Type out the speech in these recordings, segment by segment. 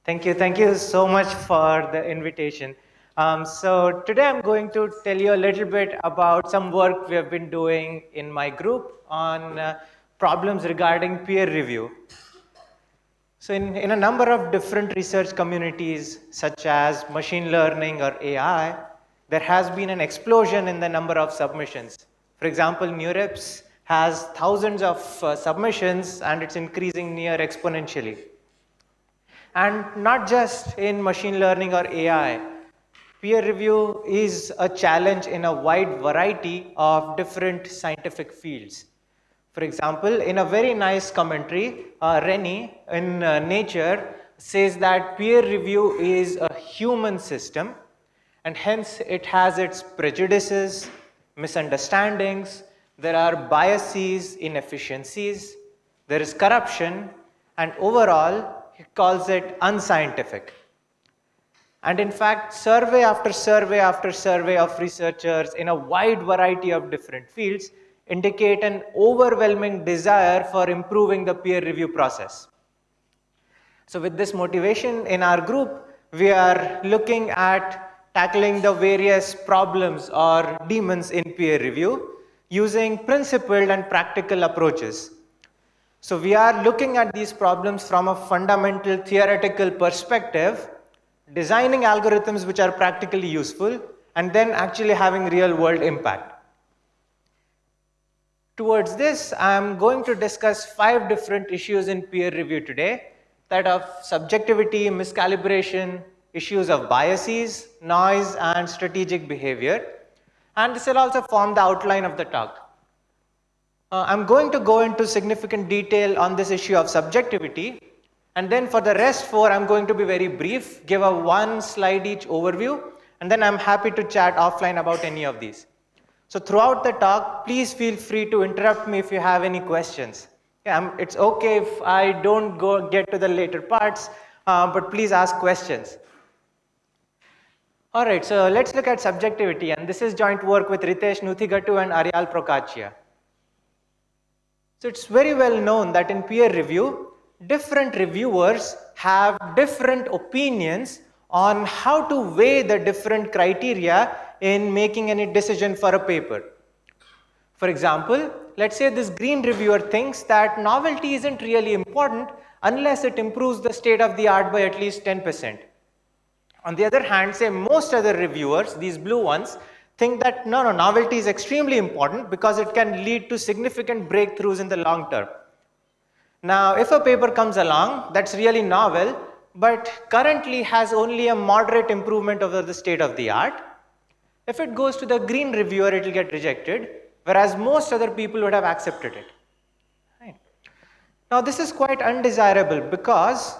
Thank you so much for the invitation. So today I'm going to tell you a little bit about some work we have been doing in my group on problems regarding peer review. So in a number of different research communities, such as machine learning or AI, there has been an explosion in the number of submissions. For example, NeurIPS has thousands of submissions and it's increasing near exponentially. And not just in machine learning or AI, peer review is a challenge in a wide variety of different scientific fields. For example, in a very nice commentary, Rennie in Nature says that peer review is a human system and hence it has its prejudices, misunderstandings, there are biases, inefficiencies, there is corruption, and overall, he calls it unscientific. And in fact, survey after survey after survey of researchers in a wide variety of different fields indicate an overwhelming desire for improving the peer review process. So with this motivation in our group, we are looking at tackling the various problems or demons in peer review using principled and practical approaches. So we are looking at these problems from a fundamental theoretical perspective, designing algorithms which are practically useful, and then actually having real world impact. Towards this, I am going to discuss 5 different issues in peer review today, that of subjectivity, miscalibration, issues of biases, noise, and strategic behavior. And this will also form the outline of the talk. I'm going to go into significant detail on this issue of subjectivity, and then for the rest 4, I'm going to be very brief, give a 1 slide each overview, and then I'm happy to chat offline about any of these. So throughout the talk, please feel free to interrupt me if you have any questions. It's okay if I don't get to the later parts, but please ask questions. All right, so let's look at subjectivity, and this is joint work with Ritesh Nuthigatu and Aryal Prokachia. So it's very well known that in peer review, different reviewers have different opinions on how to weigh the different criteria in making any decision for a paper. For example, let's say this green reviewer thinks that novelty isn't really important unless it improves the state of the art by at least 10%. On the other hand, say most other reviewers, these blue ones, think that no, novelty is extremely important because it can lead to significant breakthroughs in the long term. Now, if a paper comes along that's really novel, but currently has only a moderate improvement over the state of the art, if it goes to the green reviewer, it will get rejected, whereas most other people would have accepted it. Right. Now, this is quite undesirable because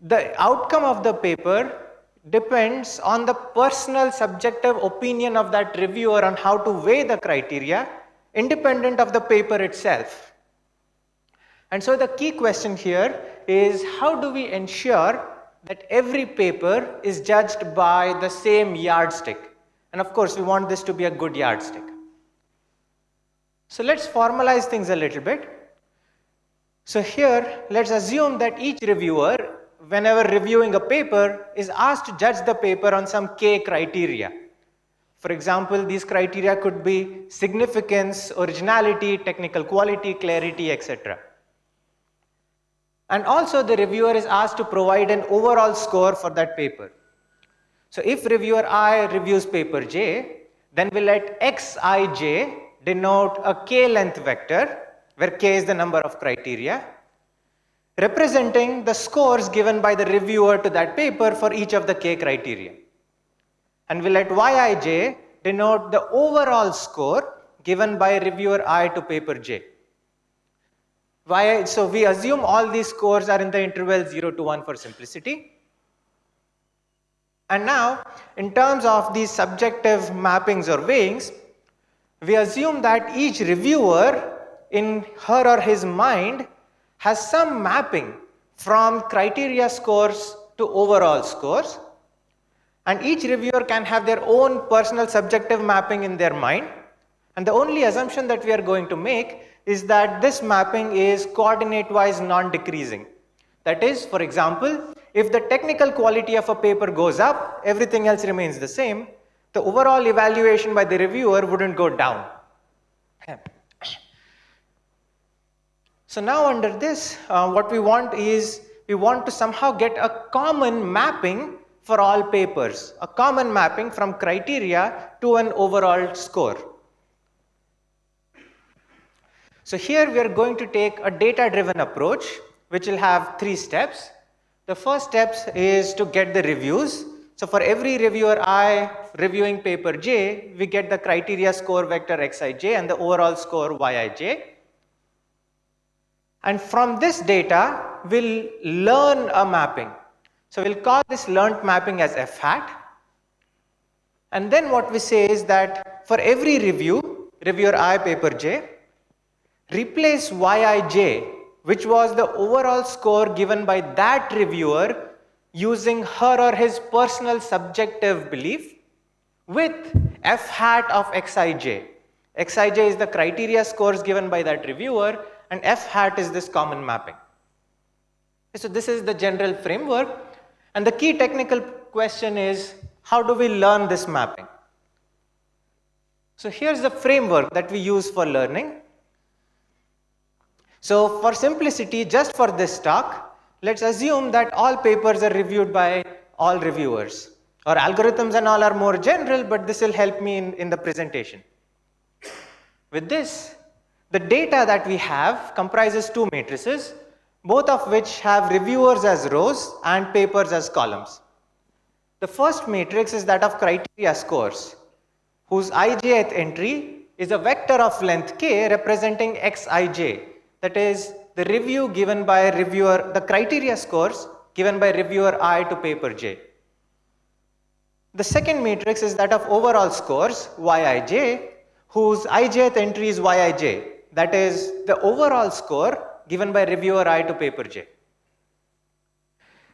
the outcome of the paper depends on the personal subjective opinion of that reviewer on how to weigh the criteria, independent of the paper itself. And so the key question here is, how do we ensure that every paper is judged by the same yardstick? And of course, we want this to be a good yardstick. So let's formalize things a little bit. So here, let's assume that each reviewer, whenever reviewing a paper, is asked to judge the paper on some K criteria. For example, these criteria could be significance, originality, technical quality, clarity, etc. And also the reviewer is asked to provide an overall score for that paper. So if reviewer I reviews paper J, then we let Xij denote a K-length vector, where K is the number of criteria, representing the scores given by the reviewer to that paper for each of the K criteria. And we let Yij denote the overall score given by reviewer I to paper J. So we assume all these scores are in the interval 0 to 1 for simplicity. And now, in terms of these subjective mappings or weighings, we assume that each reviewer in her or his mind has some mapping from criteria scores to overall scores, and each reviewer can have their own personal subjective mapping in their mind, and the only assumption that we are going to make is that this mapping is coordinate-wise non-decreasing. That is, for example, if the technical quality of a paper goes up, everything else remains the same, the overall evaluation by the reviewer wouldn't go down. So now under this, what we want is, we want to somehow get a common mapping for all papers, a common mapping from criteria to an overall score. So here we are going to take a data-driven approach, which will have 3 steps. The first step is to get the reviews. So for every reviewer I reviewing paper J, we get the criteria score vector xij and the overall score yij. And from this data, we'll learn a mapping. So we'll call this learned mapping as f hat. And then what we say is that for every review, reviewer I paper J, replace yij, which was the overall score given by that reviewer using her or his personal subjective belief, with f hat of xij. Xij is the criteria scores given by that reviewer, and f hat is this common mapping. So this is the general framework, and the key technical question is, how do we learn this mapping? So here's the framework that we use for learning. So for simplicity, just for this talk, let's assume that all papers are reviewed by all reviewers. Our algorithms and all are more general, but this will help me in the presentation. With this, the data that we have comprises 2 matrices, both of which have reviewers as rows and papers as columns. The first matrix is that of criteria scores, whose ijth entry is a vector of length k representing xij, that is the review given by reviewer, the criteria scores given by reviewer I to paper j. The second matrix is that of overall scores, yij, whose ijth entry is yij, that is the overall score given by reviewer I to paper j.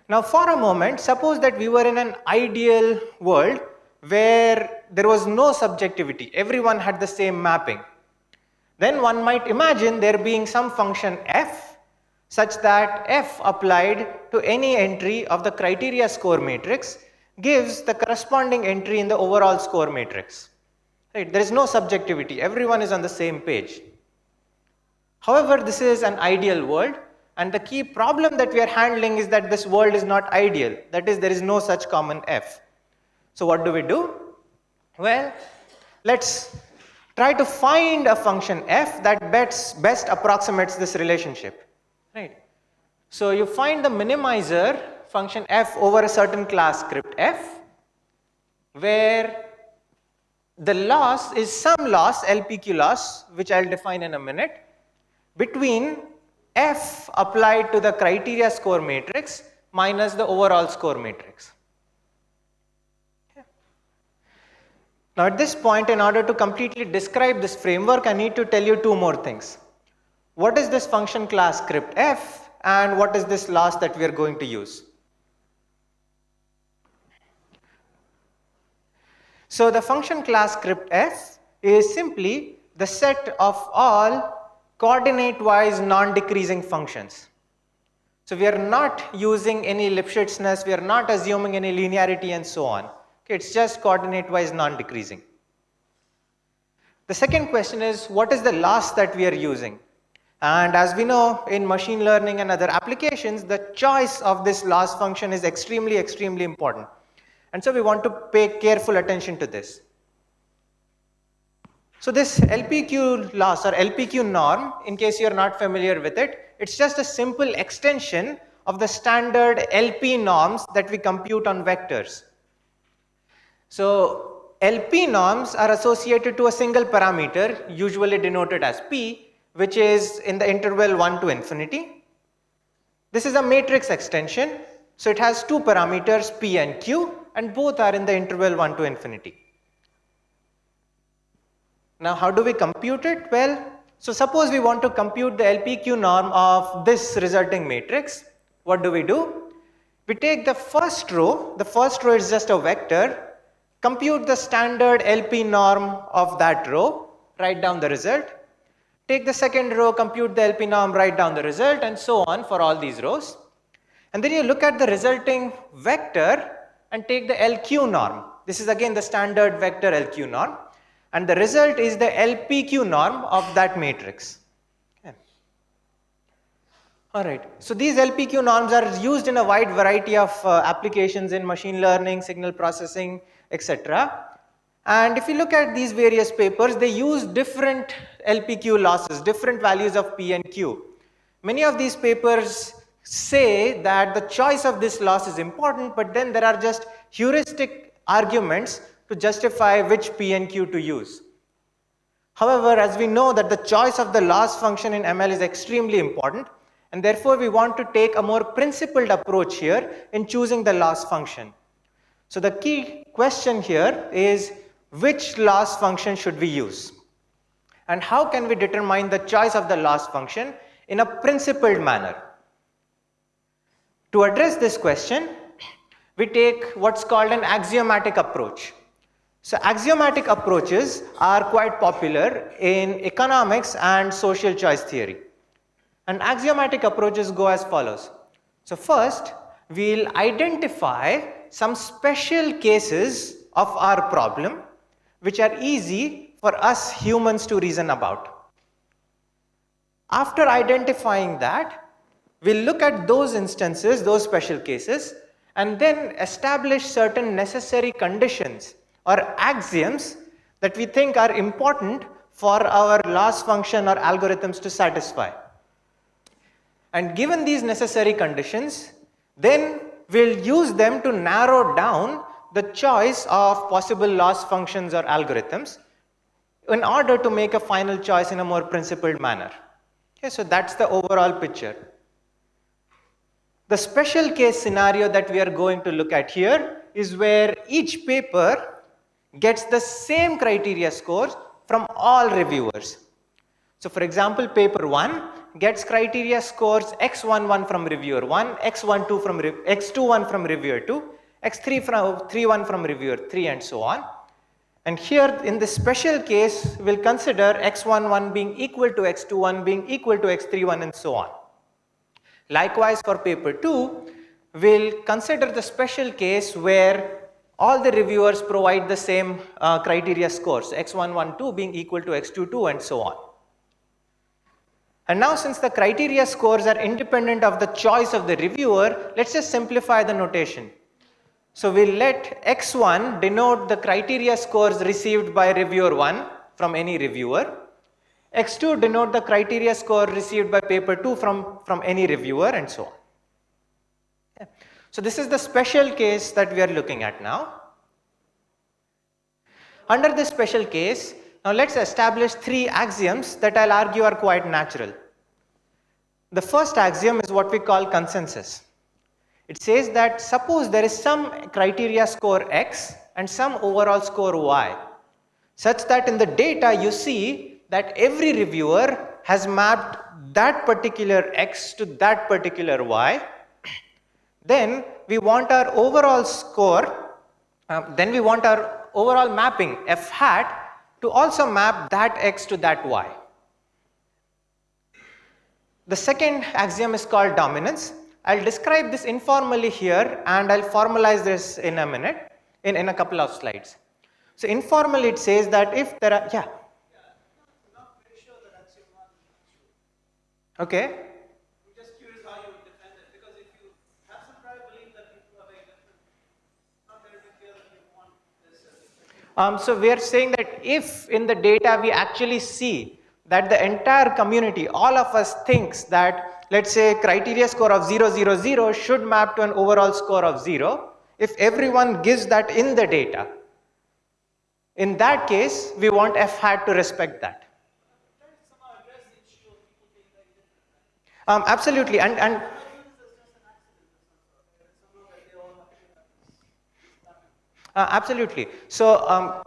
Now for a moment, suppose that we were in an ideal world where there was no subjectivity, everyone had the same mapping. Then one might imagine there being some function f such that f applied to any entry of the criteria score matrix gives the corresponding entry in the overall score matrix. Right? There is no subjectivity, everyone is on the same page. However, this is an ideal world, and the key problem that we are handling is that this world is not ideal, that is, there is no such common f. So what do? Well, let's try to find a function f that best approximates this relationship. Right? So you find the minimizer function f over a certain class script f, where the loss is some loss, LPQ loss, which I'll define in a minute, between f applied to the criteria score matrix minus the overall score matrix. Okay. Now at this point, in order to completely describe this framework, I need to tell you 2 more things. What is this function class script f, and what is this loss that we are going to use? So the function class script f is simply the set of all coordinate-wise non-decreasing functions. So we are not using any Lipschitzness, we are not assuming any linearity and so on. Okay, it's just coordinate-wise non-decreasing. The second question is, what is the loss that we are using? And as we know, in machine learning and other applications, the choice of this loss function is extremely important. And so we want to pay careful attention to this. So this LPQ loss or LPQ norm, in case you are not familiar with it, it's just a simple extension of the standard LP norms that we compute on vectors. So LP norms are associated to a single parameter, usually denoted as P, which is in the interval 1 to infinity. This is a matrix extension, so it has 2 parameters, P and Q, and both are in the interval 1 to infinity. Now how do we compute it? Well, so suppose we want to compute the LPQ norm of this resulting matrix. What do? We take the first row is just a vector, compute the standard LP norm of that row, write down the result. Take the second row, compute the LP norm, write down the result, and so on for all these rows. And then you look at the resulting vector and take the LQ norm. This is again the standard vector LQ norm. And the result is the LPQ norm of that matrix. Okay. All right. So these LPQ norms are used in a wide variety of applications in machine learning, signal processing, etc. And if you look at these various papers, they use different LPQ losses, different values of P and Q. Many of these papers say that the choice of this loss is important, but then there are just heuristic arguments to justify which P and Q to use. However, as we know that the choice of the loss function in ML is extremely important, and therefore we want to take a more principled approach here in choosing the loss function. So the key question here is, which loss function should we use? And how can we determine the choice of the loss function in a principled manner? To address this question, we take what's called an axiomatic approach. So axiomatic approaches are quite popular in economics and social choice theory. And axiomatic approaches go as follows. So first, we'll identify some special cases of our problem which are easy for us humans to reason about. After identifying that, we'll look at those instances, those special cases, and then establish certain necessary conditions or axioms that we think are important for our loss function or algorithms to satisfy. And given these necessary conditions, then we'll use them to narrow down the choice of possible loss functions or algorithms in order to make a final choice in a more principled manner. Okay, so that's the overall picture. The special case scenario that we are going to look at here is where each paper gets the same criteria scores from all reviewers. So for example, paper 1 gets criteria scores x11 from reviewer 1, x12 from x21 from reviewer 2, x31 from reviewer 3, and so on. And here in this special case, we'll consider x11 being equal to x21 being equal to x31 and so on. Likewise for paper 2, we'll consider the special case where all the reviewers provide the same criteria scores, x112 being equal to x22 and so on. And now since the criteria scores are independent of the choice of the reviewer, let's just simplify the notation. So we'll let x1 denote the criteria scores received by reviewer 1 from any reviewer, x2 denote the criteria score received by paper 2 from any reviewer, and so on. Okay. So this is the special case that we are looking at now. Under this special case, now let's establish 3 axioms that I'll argue are quite natural. The first axiom is what we call consensus. It says that suppose there is some criteria score x and some overall score y, such that in the data you see that every reviewer has mapped that particular x to that particular y. Then we want our overall score, then we want our overall mapping f hat to also map that x to that y. The second axiom is called dominance. I'll describe this informally here and I'll formalize this in a minute, in a couple of slides. So informally it says that if there are, yeah. I'm not very sure that axiom 1 is true. Okay. I'm just curious how you would defend it, because if you have some prior belief that people are very different, it's not very clear that you want this. So we are saying that if in the data we actually see that the entire community, all of us thinks that, let's say, criteria score of 0, 0, 0 should map to an overall score of 0, if everyone gives that in the data, in that case, we want f hat to respect that. Absolutely, and absolutely. So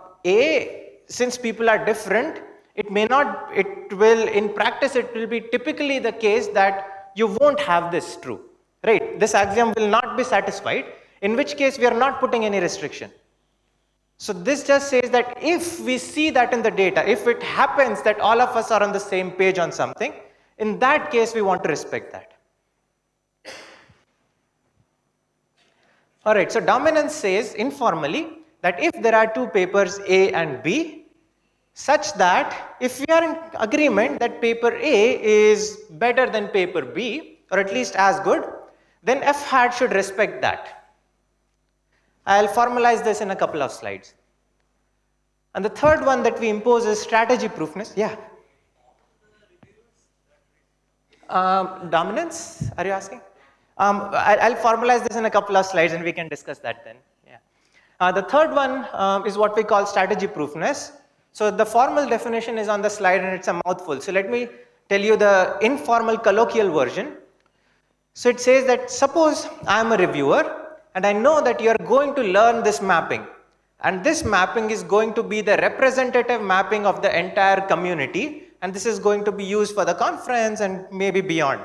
since people are different, it will, in practice, it will be typically the case that you won't have this true, right? This axiom will not be satisfied, in which case we are not putting any restriction. So this just says that if we see that in the data, if it happens that all of us are on the same page on something, in that case we want to respect that. All right, so dominance says informally that if there are two papers A and B, such that if we are in agreement that paper A is better than paper B, or at least as good, then F hat should respect that. I'll formalize this in a couple of slides. And the third one that we impose is strategy proofness. Yeah. Dominance, are you asking? I'll formalize this in a couple of slides and we can discuss that then. Yeah. The third one is what we call strategy proofness. So the formal definition is on the slide and it's a mouthful. So let me tell you the informal colloquial version. So it says that suppose I am a reviewer and I know that you are going to learn this mapping. And this mapping is going to be the representative mapping of the entire community. And this is going to be used for the conference and maybe beyond.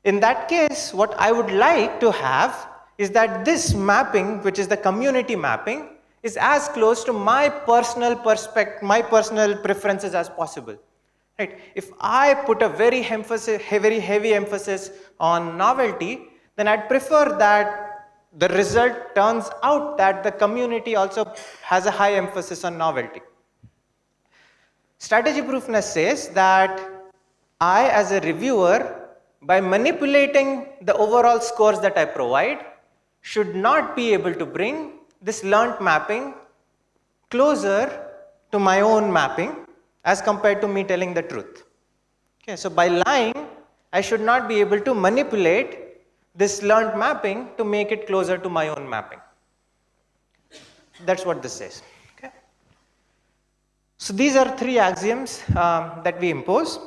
In that case, what I would like to have is that this mapping, which is the community mapping, is as close to my personal preferences as possible. Right? If I put a very heavy emphasis on novelty, then I'd prefer that the result turns out that the community also has a high emphasis on novelty. Strategy proofness says that I, as a reviewer, by manipulating the overall scores that I provide, should not be able to bring this learnt mapping closer to my own mapping as compared to me telling the truth. Okay, so by lying, I should not be able to manipulate this learnt mapping to make it closer to my own mapping. That's what this says. Okay. So these are three axioms that we impose.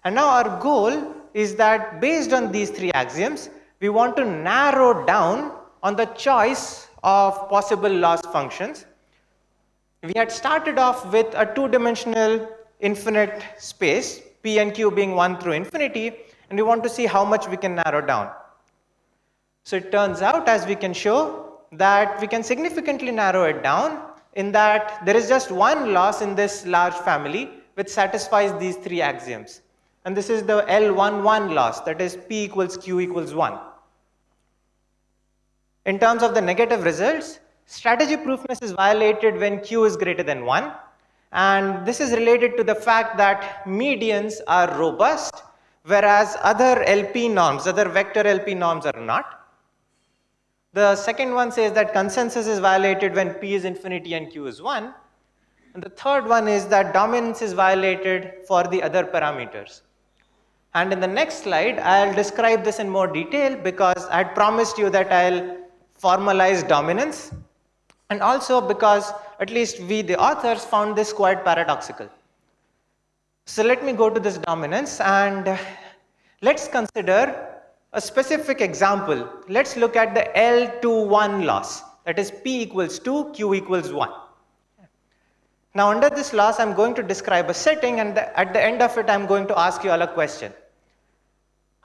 And now our goal is that based on these three axioms, we want to narrow down on the choice of possible loss functions. We had started off with a two-dimensional infinite space, P and Q being 1 through infinity, and we want to see how much we can narrow down. So it turns out, as we can show, that we can significantly narrow it down in that there is just one loss in this large family which satisfies these three axioms. And this is the L11 loss, that is P equals Q equals 1. In terms of the negative results, strategy proofness is violated when Q is greater than 1. And this is related to the fact that medians are robust, whereas other LP norms, other vector LP norms are not. The second one says that consensus is violated when P is infinity and Q is 1. And the third one is that dominance is violated for the other parameters. And in the next slide, I'll describe this in more detail because I had promised you that I'll formalize dominance. And also because at least we, the authors, found this quite paradoxical. So let me go to this dominance and let's consider a specific example. Let's look at the L21 loss, that is P equals 2, Q equals 1. Now under this loss, I'm going to describe a setting and at the end of it, I'm going to ask you all a question.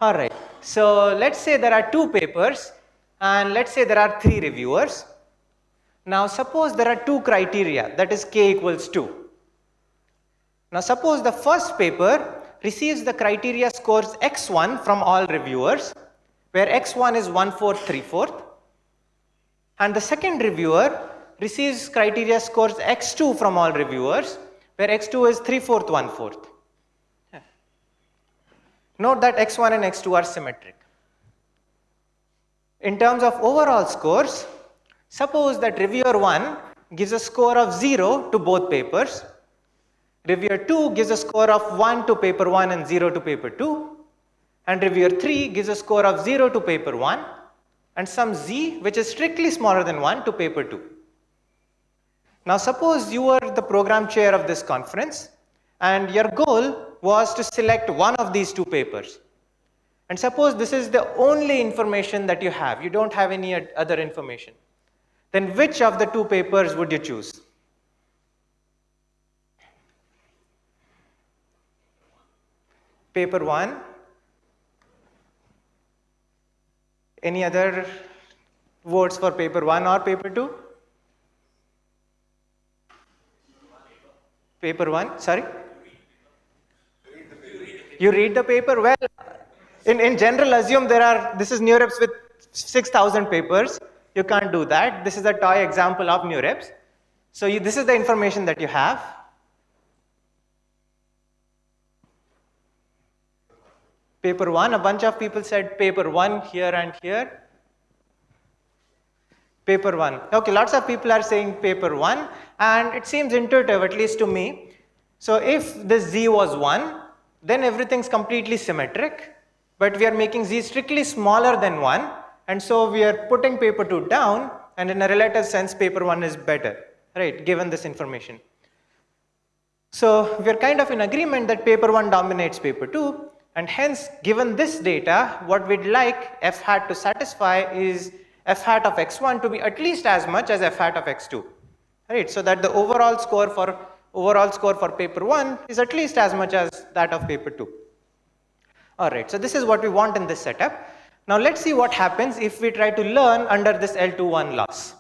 All right, so let's say there are two papers and let's say there are three reviewers. Now suppose there are two criteria, that is K equals 2. Now suppose the first paper receives the criteria scores x1 from all reviewers, where x1 is 1/4, 3/4. And the second reviewer receives criteria scores x2 from all reviewers, where x2 is 3/4, 1/4. Note that x1 and x2 are symmetric. In terms of overall scores, suppose that reviewer 1 gives a score of 0 to both papers. Reviewer 2 gives a score of 1 to paper 1 and 0 to paper 2. And reviewer 3 gives a score of 0 to paper 1 and some z which is strictly smaller than 1 to paper 2. Now suppose you were the program chair of this conference and your goal was to select one of these two papers. And suppose this is the only information that you have, you don't have any other information. Then which of the two papers would you choose? Paper 1. Any other votes for paper 1 or paper 2? Paper 1, sorry? You read the paper? Well, in general, assume this is NeurIPS with 6,000 papers, you can't do that. This is a toy example of NeurIPS. So this is the information that you have. Paper 1, a bunch of people said paper 1 here and here. Paper 1. Okay, lots of people are saying paper 1, and it seems intuitive, at least to me. So if this z was 1, then everything's completely symmetric, but we are making z strictly smaller than 1, and so we are putting paper 2 down, and in a relative sense, paper 1 is better, right, given this information. So we are kind of in agreement that paper 1 dominates paper 2, and hence, given this data, what we'd like f hat to satisfy is f hat of x1 to be at least as much as f hat of x2, right? So that the overall score for paper 1 is at least as much as that of paper 2. All right, so this is what we want in this setup. Now let's see what happens if we try to learn under this L21 loss.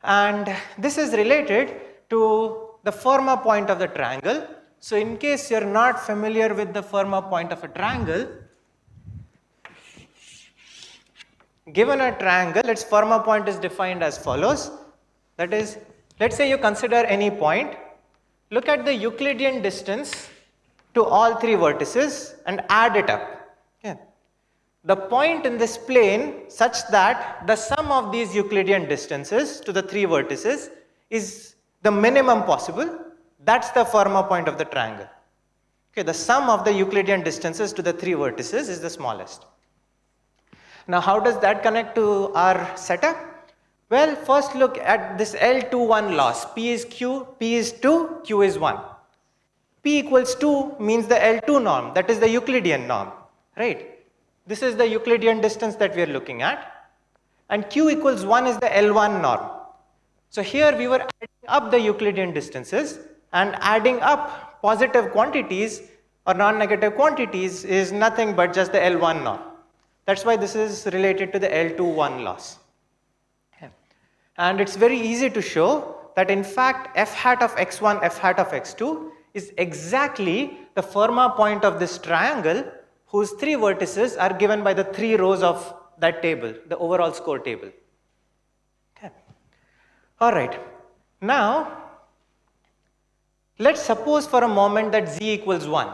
And this is related to the Fermat point of the triangle. So in case you're not familiar with the Fermat point of a triangle, given a triangle, its Fermat point is defined as follows. That is, let's say you consider any point, look at the Euclidean distance to all three vertices and add it up. Okay. The point in this plane such that the sum of these Euclidean distances to the three vertices is the minimum possible. That's the Fermat point of the triangle. Okay, the sum of the Euclidean distances to the three vertices is the smallest. Now, how does that connect to our setup? Well, first look at this L21 loss. P is Q, P is 2, Q is 1. P equals 2 means the L2 norm, that is the Euclidean norm, right? This is the Euclidean distance that we are looking at. And Q equals 1 is the L1 norm. So here we were adding up the Euclidean distances, and adding up positive quantities or non-negative quantities is nothing but just the L1 norm. That's why this is related to the L21 loss. Okay. And it's very easy to show that in fact f hat of x1, f hat of x2 is exactly the Fermat point of this triangle whose three vertices are given by the 3 rows of that table, the overall score table. Okay. All right. Now, let's suppose for a moment that z equals 1.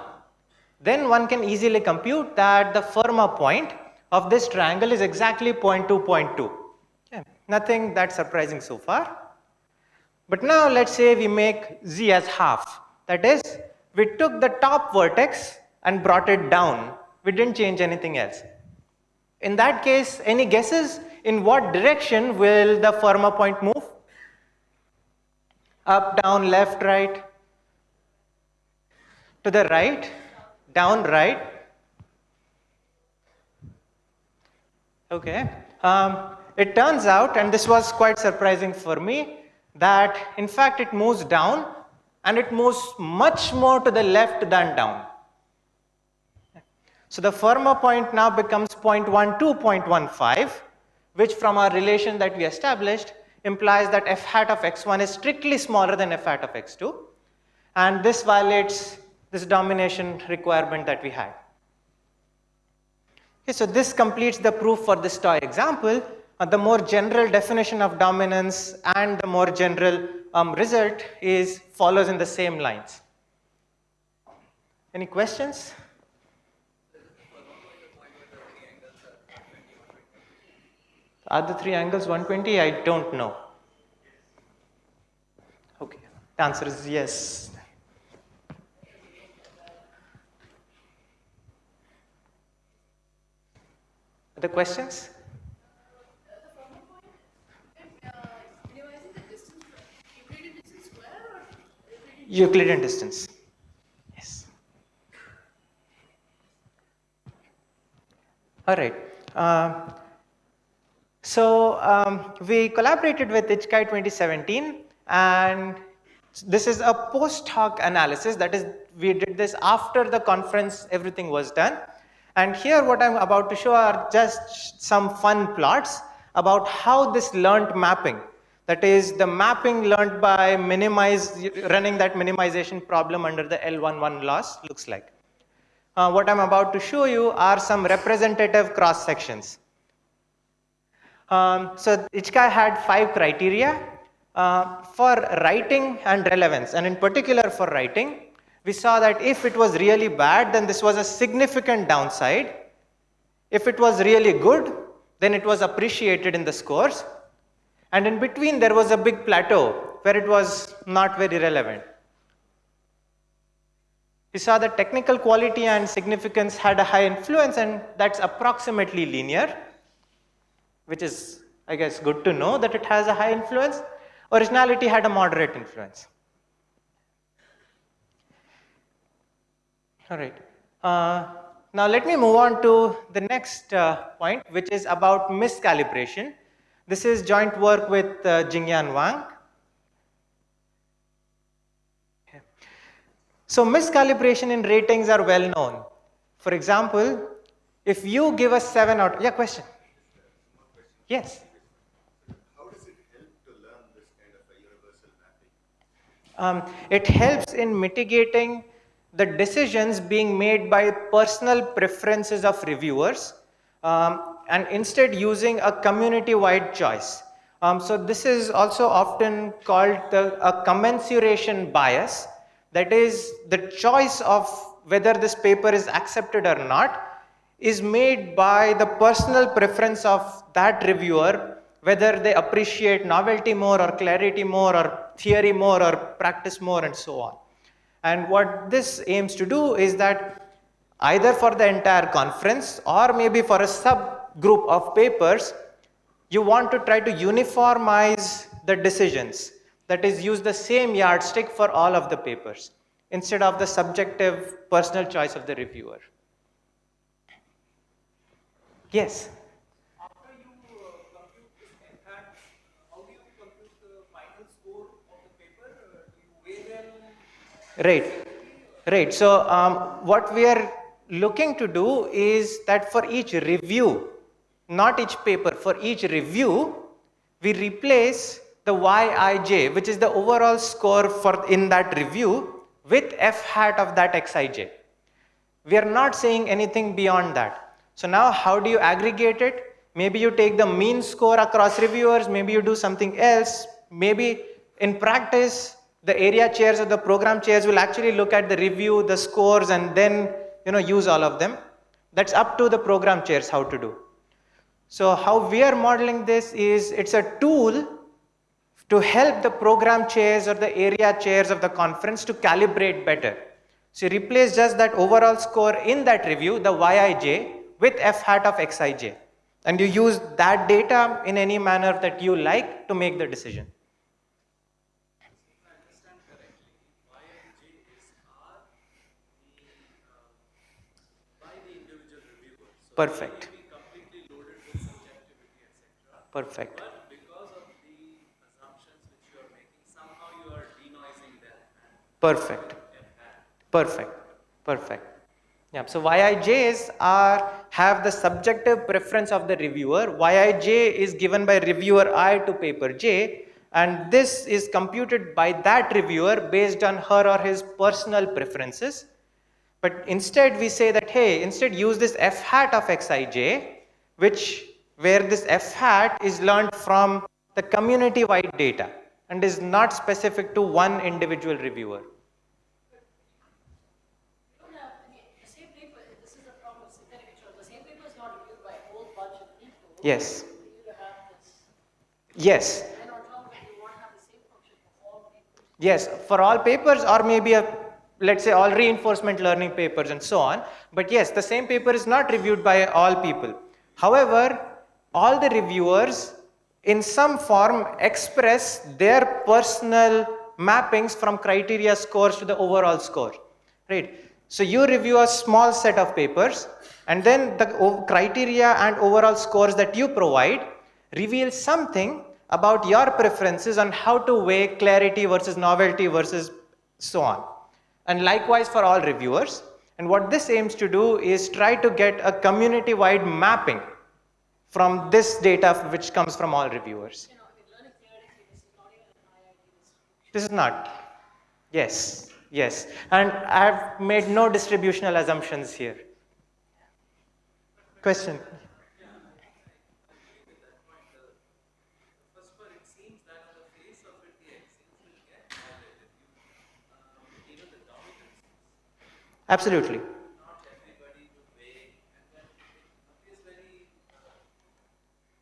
Then one can easily compute that the Fermat point of this triangle is exactly 0.2, 0.2. Okay. Nothing that surprising so far. But now let's say we make z as half. That is, we took the top vertex and brought it down. We didn't change anything else. In that case, any guesses in what direction will the Fermat point move? Up, down, left, right? To the right, down, right? Okay. It turns out, and this was quite surprising for me, that in fact it moves down, and it moves much more to the left than down. So the Fermat point now becomes 0.12, 0.15, which from our relation that we established implies that f hat of x1 is strictly smaller than f hat of x2, and this violates this domination requirement that we had. Okay, so this completes the proof for this toy example. The more general definition of dominance and the more general result follows in the same lines. Any questions? Are the three angles 120? I don't know. Okay, the answer is yes. Other questions? Euclidean distance. Yes. All right. We collaborated with ICHKAI 2017, and this is a post hoc analysis. That is, we did this after the conference, everything was done. And here what I'm about to show are just some fun plots about how this learned mapping, that is the mapping learned by running that minimization problem under the L11 loss looks like. What I'm about to show you are some representative cross sections. So each guy had 5 criteria for writing and relevance, and in particular for writing, we saw that if it was really bad, then this was a significant downside. If it was really good, then it was appreciated in the scores, and in between there was a big plateau where it was not very relevant. We saw that technical quality and significance had a high influence, and that's approximately linear, which is, I guess, good to know that it has a high influence. Originality had a moderate influence. All right. Now let me move on to the next point, which is about miscalibration. This is joint work with Jingyan Wang. So miscalibration in ratings are well known. For example, if you give a 7 out, yeah, question. Yes. How does it help to learn this kind of a universal mapping? It helps in mitigating the decisions being made by personal preferences of reviewers, and instead using a community-wide choice. So this is also often called a commensuration bias. That is, the choice of whether this paper is accepted or not is made by the personal preference of that reviewer, whether they appreciate novelty more or clarity more or theory more or practice more and so on. And what this aims to do is that either for the entire conference or maybe for a subgroup of papers, you want to try to uniformize the decisions. That is, use the same yardstick for all of the papers instead of the subjective personal choice of the reviewer. Yes? After you compute this NHAT, how do you compute the final score of the paper? Do you weigh them? Right. So what we are looking to do is that for each review, not each paper, for each review, we replace the Yij, which is the overall score for in that review, with f hat of that Xij. We are not saying anything beyond that. So now how do you aggregate it? Maybe you take the mean score across reviewers, maybe you do something else, maybe in practice, the area chairs or the program chairs will actually look at the review, the scores, and then use all of them. That's up to the program chairs how to do. So how we are modeling this is it's a tool to help the program chairs or the area chairs of the conference to calibrate better. So you replace just that overall score in that review, the Yij, with f hat of Xij. And you use that data in any manner that you like to make the decision. If I understand correctly, YIJ is R by the individual reviewer. So Perfect. it may be completely loaded with subjectivity, etc. Perfect. But because of the assumptions which you are making, somehow you are denoising them. Perfect. Perfect. Yeah. So Yijs have the subjective preference of the reviewer. Yij is given by reviewer I to paper J, and this is computed by that reviewer based on her or his personal preferences. But instead we say that, hey, instead use this f hat of Xij, where this f hat is learned from the community-wide data and is not specific to one individual reviewer. The same paper, this is the problem with synthetic control. The same paper is not reviewed by a whole bunch of people. Yes. For you to have this. Yes. And on top of it, you want to have the same function for all papers. Yes, for all papers or maybe let's say all reinforcement learning papers and so on. But yes, the same paper is not reviewed by all people. However, all the reviewers in some form express their personal mappings from criteria scores to the overall score, right? So you review a small set of papers, and then the criteria and overall scores that you provide reveal something about your preferences on how to weigh clarity versus novelty versus so on. And likewise for all reviewers. And what this aims to do is try to get a community-wide mapping from this data which comes from all reviewers. Learning theoretically, this is not even an IIT distribution. This is not. Yes. And I've made no distributional assumptions here. Question? I agree with that point. Absolutely. not everybody would weigh, and then it appears very,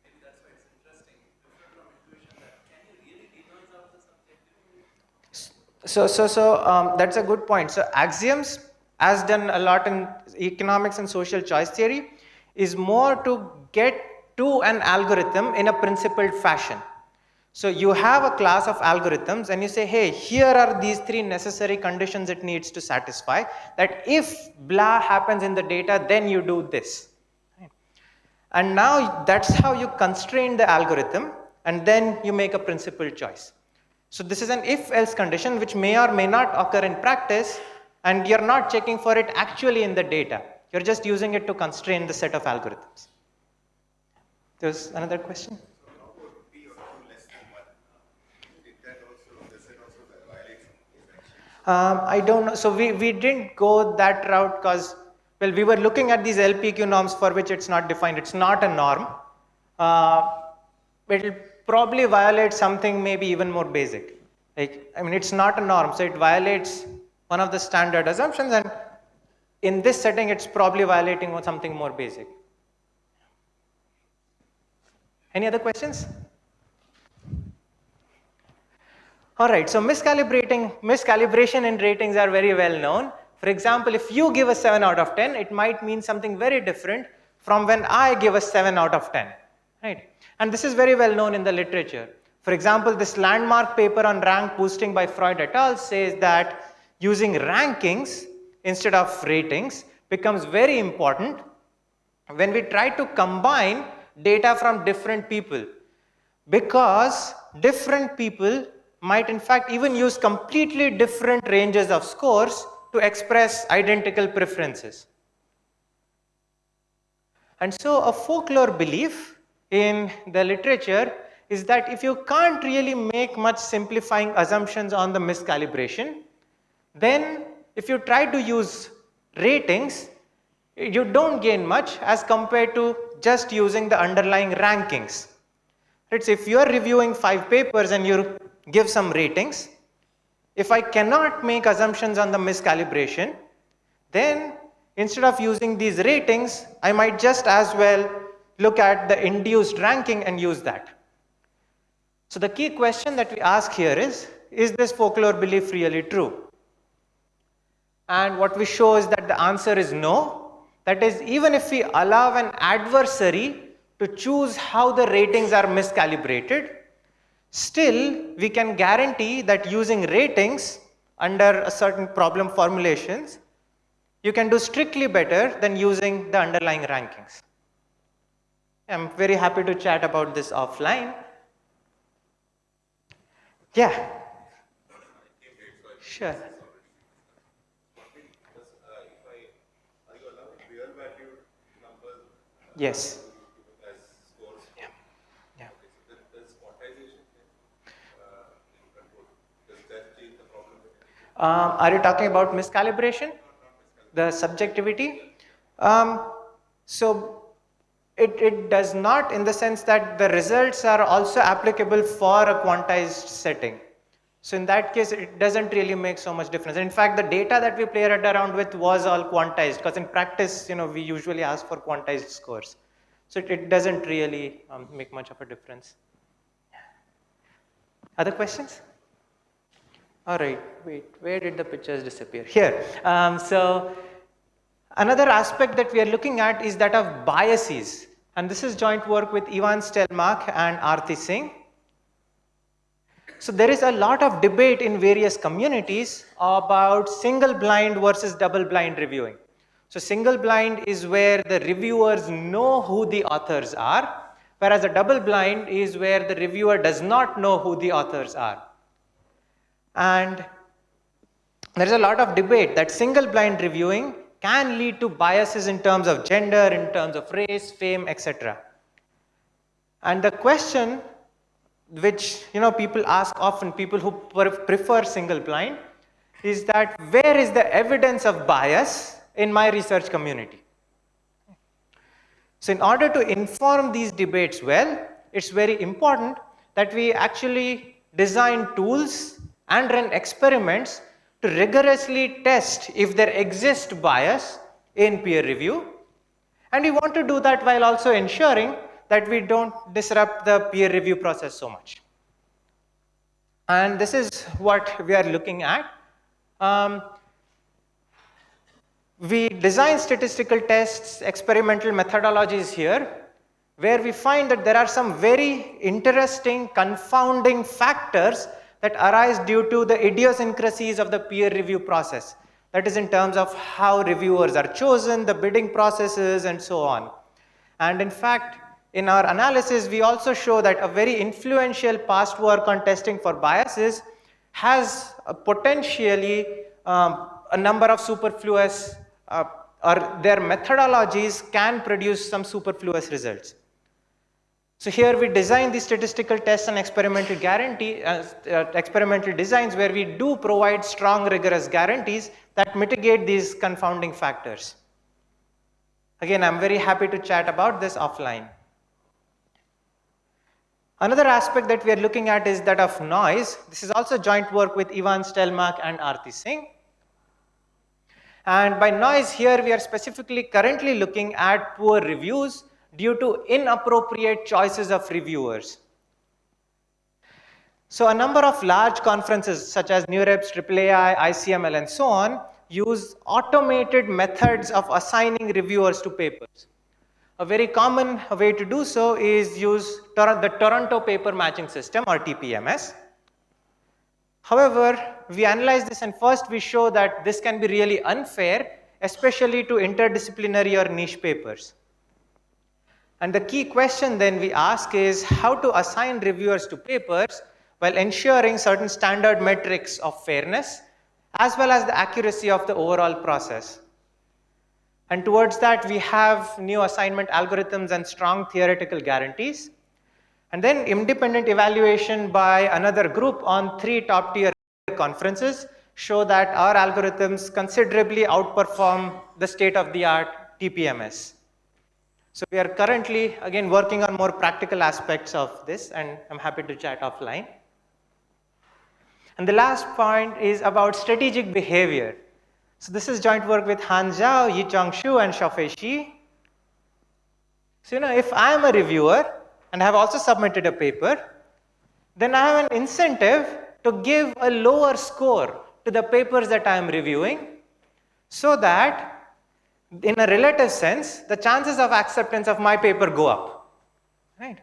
maybe that's why it's interesting, different from intuition, that can you really denoise out the subjectivity? That's a good point. So axioms, as done a lot in economics and social choice theory, is more to get to an algorithm in a principled fashion. So you have a class of algorithms and you say, hey, here are these 3 necessary conditions it needs to satisfy, that if blah happens in the data, then you do this. And now that's how you constrain the algorithm, and then you make a principled choice. So this is an if-else condition which may or may not occur in practice, and you're not checking for it actually in the data. You're just using it to constrain the set of algorithms. There's another question? So how about P or Q less than 1? Does that also violate some conventions? I don't know. So we didn't go that route because, well, we were looking at these LPQ norms for which it's not defined. It's not a norm. It'll probably violate something maybe even more basic. Like, I mean, it's not a norm, so it violates one of the standard assumptions, and in this setting, it's probably violating something more basic. Any other questions? All right, so miscalibration in ratings are very well known. For example, if you give a 7 out of 10, it might mean something very different from when I give a 7 out of 10, right? And this is very well known in the literature. For example, this landmark paper on rank boosting by Freud et al. Says that using rankings instead of ratings becomes very important when we try to combine data from different people, because different people might in fact even use completely different ranges of scores to express identical preferences. And so a folklore belief in the literature is that if you can't really make much simplifying assumptions on the miscalibration, then if you try to use ratings, you don't gain much as compared to just using the underlying rankings. Right? So if you are reviewing 5 papers and you give some ratings, if I cannot make assumptions on the miscalibration, then instead of using these ratings, I might just as well look at the induced ranking and use that. So the key question that we ask here is this folklore belief really true? And what we show is that the answer is no. That is, even if we allow an adversary to choose how the ratings are miscalibrated, still we can guarantee that using ratings under a certain problem formulations, you can do strictly better than using the underlying rankings. I'm very happy to chat about this offline. Yeah. Sure. Because are you allowing real valued numbers Yes. as scores? Yeah. Yeah. Okay, so there's quantization here in control. Does that change the problem? Are you talking about miscalibration? The subjectivity? So it does not, in the sense that the results are also applicable for a quantized setting. So in that case, it doesn't really make so much difference. In fact, the data that we played around with was all quantized, because in practice, we usually ask for quantized scores. So it doesn't really make much of a difference. Other questions? All right, wait, where did the pictures disappear? Here. So another aspect that we are looking at is that of biases. And this is joint work with Ivan Stelmach and Aarti Singh. So there is a lot of debate in various communities about single blind versus double blind reviewing. So single blind is where the reviewers know who the authors are, whereas a double blind is where the reviewer does not know who the authors are. And there is a lot of debate that single blind reviewing can lead to biases in terms of gender, in terms of race, fame, etc. And the question which people ask often, people who prefer single blind, is that where is the evidence of bias in my research community? So in order to inform these debates well, it's very important that we actually design tools and run experiments to rigorously test if there exists bias in peer review. And we want to do that while also ensuring that we don't disrupt the peer review process so much. And this is what we are looking at. We design statistical tests, experimental methodologies here, where we find that there are some very interesting confounding factors that arise due to the idiosyncrasies of the peer review process. That is in terms of how reviewers are chosen, the bidding processes, and so on. And in fact, in our analysis, we also show that a very influential past work on testing for biases has potentially a number of superfluous, or their methodologies can produce some superfluous results. So here we design the statistical tests and experimental experimental designs where we do provide strong rigorous guarantees that mitigate these confounding factors. Again, I'm very happy to chat about this offline. Another aspect that we are looking at is that of noise. This is also joint work with Ivan Stelmach and Aarti Singh. And by noise here, we are specifically currently looking at poor reviews due to inappropriate choices of reviewers. So a number of large conferences such as NeurIPS, AAAI, ICML, and so on use automated methods of assigning reviewers to papers. A very common way to do so is use the Toronto Paper Matching System, or TPMS. However, we analyze this and first we show that this can be really unfair, especially to interdisciplinary or niche papers. And the key question then we ask is how to assign reviewers to papers while ensuring certain standard metrics of fairness as well as the accuracy of the overall process. And towards that, we have new assignment algorithms and strong theoretical guarantees. And then independent evaluation by another group on 3 top-tier conferences show that our algorithms considerably outperform the state-of-the-art TPMS. So we are currently, again, working on more practical aspects of this, and I'm happy to chat offline. And the last point is about strategic behavior. So this is joint work with Han Zhao, Yichong Xu, and Xiaofei Shi. So if I am a reviewer and have also submitted a paper, then I have an incentive to give a lower score to the papers that I am reviewing so that in a relative sense, the chances of acceptance of my paper go up, right?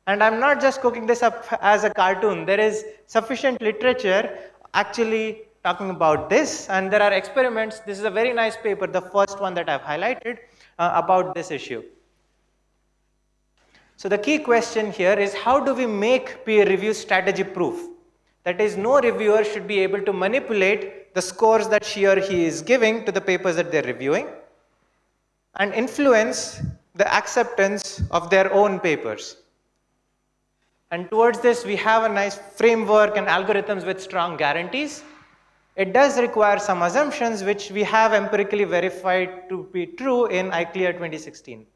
And I'm not just cooking this up as a cartoon. There is sufficient literature actually talking about this, and there are experiments. This is a very nice paper, the first one that I've highlighted about this issue. So the key question here is how do we make peer review strategy proof? That is, no reviewer should be able to manipulate the scores that she or he is giving to the papers that they're reviewing and influence the acceptance of their own papers. And towards this, we have a nice framework and algorithms with strong guarantees. It does require some assumptions which we have empirically verified to be true in ICLEAR 2016.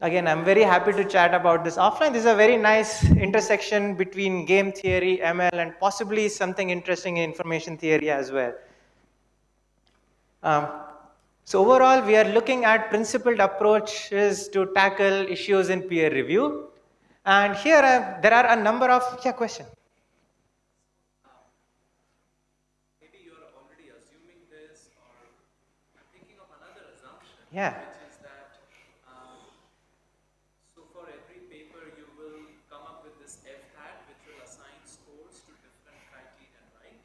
Again, I'm very happy to chat about this offline. This is a very nice intersection between game theory, ML, and possibly something interesting in information theory as well. So overall, we are looking at principled approaches to tackle issues in peer review. And here there are a number of, question. Maybe you are already assuming this, or I'm thinking of another assumption, Yeah. which is that, so for every paper you will come up with this F hat, which will assign scores to different criteria, right?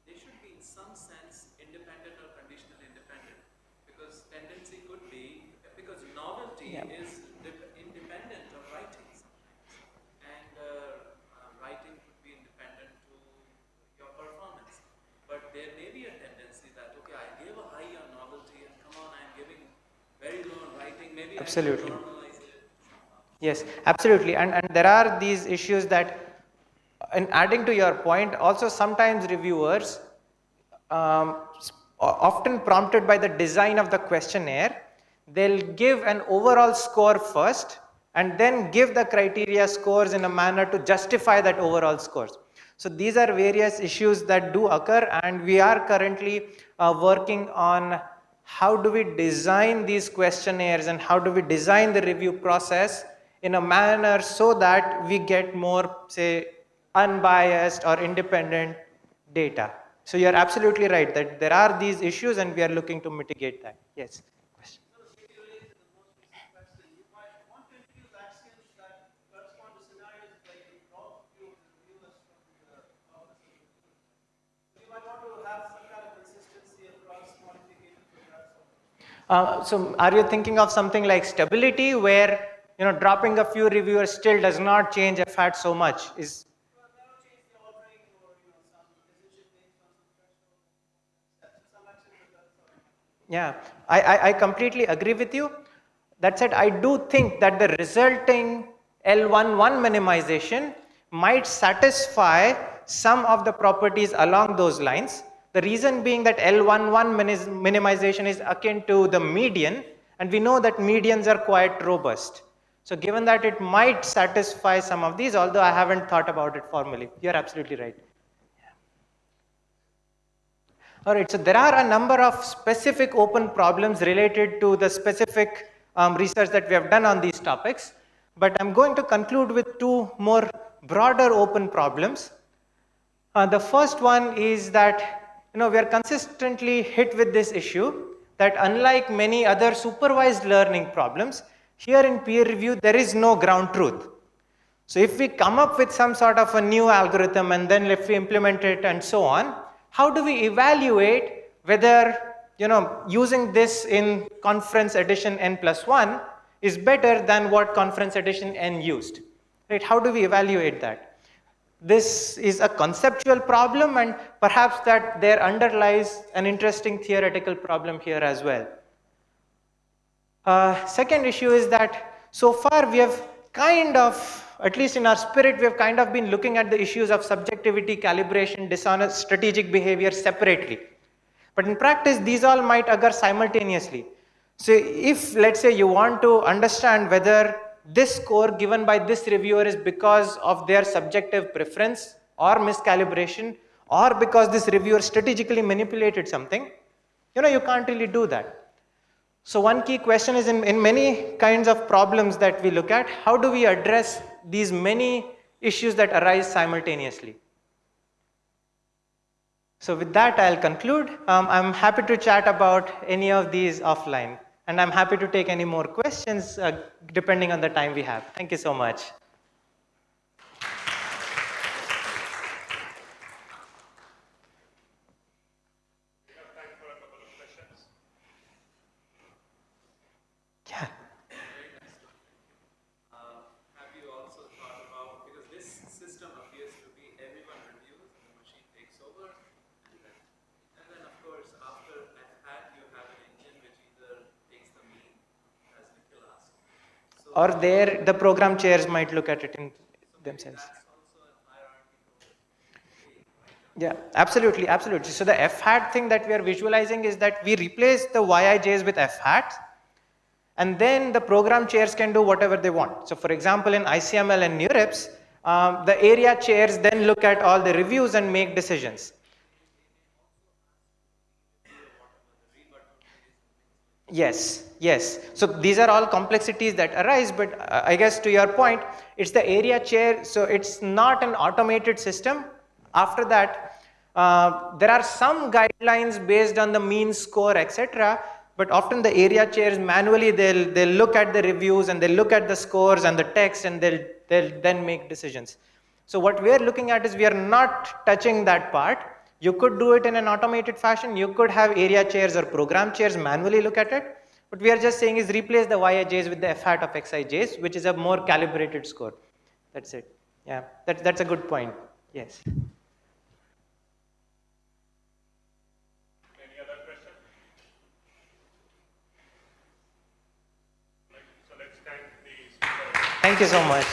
They should be in some sense independent or conditional independent, because tendency could be, because novelty is independent of writing sometimes, and writing could be independent to your performance. But there may be a tendency that, okay, I gave a high on novelty, and come on, I'm giving very low on writing, maybe Absolutely. I should normalize it. Yes, absolutely. And there are these issues that, in adding to your point, also sometimes reviewers, often prompted by the design of the questionnaire, they'll give an overall score first and then give the criteria scores in a manner to justify that overall scores. So these are various issues that do occur, and we are currently working on how do we design these questionnaires and how do we design the review process in a manner so that we get more, say, unbiased or independent data. So you're absolutely right that there are these issues and we are looking to mitigate that. Yes. Question. You might want to introduce axioms that correspond to scenarios where you draw view of the reviewers from the office of the reviewer. So you might want to have some kind of consistency across modifications of that sort. So are you thinking of something like stability where dropping a few reviewers still does not change F hat so much? Is Well, that will change the ordering or some decision based on some threshold. Some actions of that sort. Yeah, I completely agree with you. That said, I do think that the resulting L11 minimization might satisfy some of the properties along those lines. The reason being that L11 minimization is akin to the median, and we know that medians are quite robust. So given that it might satisfy some of these, although I haven't thought about it formally. You're absolutely right. All right, so there are a number of specific open problems related to the specific research that we have done on these topics, but I'm going to conclude with two more broader open problems. The first one is that we are consistently hit with this issue that unlike many other supervised learning problems, here in peer review there is no ground truth. So if we come up with some sort of a new algorithm and then if we implement it and so on, how do we evaluate whether using this in conference edition n+1 is better than what conference edition n used? Right? How do we evaluate that? This is a conceptual problem, and perhaps that there underlies an interesting theoretical problem here as well. Second issue is that so far we have kind of, at least in our spirit, we have kind of been looking at the issues of subjectivity, calibration, dishonest strategic behavior separately. But in practice, these all might occur simultaneously. So if, let's say, you want to understand whether this score given by this reviewer is because of their subjective preference or miscalibration, or because this reviewer strategically manipulated something, you can't really do that. So one key question is in many kinds of problems that we look at, how do we address these many issues that arise simultaneously? So with that, I'll conclude. I'm happy to chat about any of these offline, and I'm happy to take any more questions depending on the time we have. Thank you so much. Yeah. Have you also thought about, because this system appears to be everyone reviews and the machine takes over, and then of course after F hat you have an engine which either takes the mean, as Nikhil asked. So, Or the program chairs might look at it in themselves. that's also a hierarchical way, right? Yeah, absolutely, absolutely. So the F hat thing that we are visualizing is that we replace the YIJs with F hats, and then the program chairs can do whatever they want. So for example, in ICML and NeurIPS, the area chairs then look at all the reviews and make decisions. Yes, yes. So these are all complexities that arise, but I guess to your point, it's the area chair, so it's not an automated system. After that, there are some guidelines based on the mean score, etc. But often the area chairs manually they'll look at the reviews and they'll look at the scores and the text and they'll then make decisions. So what we are looking at is we are not touching that part. You could do it in an automated fashion. You could have area chairs or program chairs manually look at it. What we are just saying is replace the YIJs with the F hat of XIJs, which is a more calibrated score. That's it. Yeah, that's a good point. Yes. Any other question? So let's thank the speaker. Thank you so much.